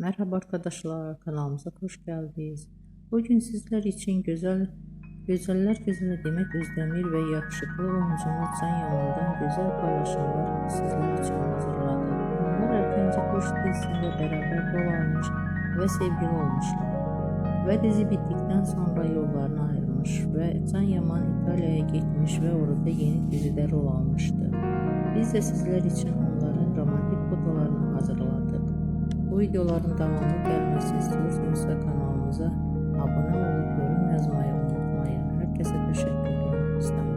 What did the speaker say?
Merhaba arkadaşlar, kanalımıza hoş geldiniz. Bugün sizler için güzeller güzeli Demet Özdemir ve yakışıklı oyuncumuz Can Yaman'dan güzel paylaşımlar sizler için hazırladık. Onlar erkence Kuş dizisinde beraber rol almış ve sevgili olmuşlar. Ve dizi bittikten sonra yollarına ayrılmış ve Can Yaman İtalya'ya gitmiş ve orada yeni dizide rol almıştı. Biz de sizler için onların romantik fotolarını hazırladık. Bu videoların devamlı gelmesini istiyorsanız kanalımıza abone olup yorum yazmayı unutmayın. Herkese teşekkür ederim.